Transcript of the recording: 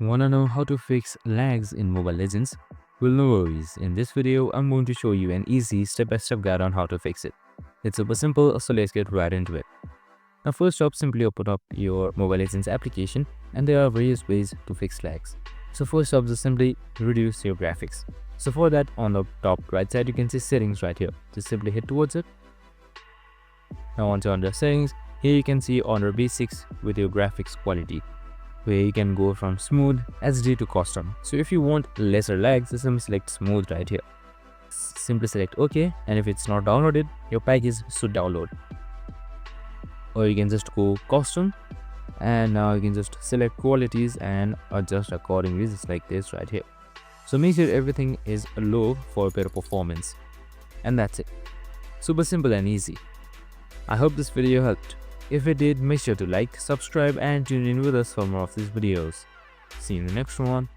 Wanna know how to fix lags in Mobile Legends? Well, no worries. In this video, I'm going to show you an easy step-by-step guide on how to fix it. It's super simple, so let's get right into it. Now first up, simply open up your Mobile Legends application and there are various ways to fix lags. So first up, just simply reduce your graphics. So for that, on the top right side, you can see settings right here. Just simply hit towards it. Now onto under settings, here you can see under basics with your graphics quality, where you can go from smooth, HD to custom. So if you want lesser lags, just simply select smooth right here. Simply select OK, and if it's not downloaded, your package should download. Or you can just go custom, and now you can just select qualities and adjust accordingly, just like this right here. So make sure everything is low for better performance. And that's it. Super simple and easy. I hope this video helped. If it did, make sure to like, subscribe and tune in with us for more of these videos. See you in the next one.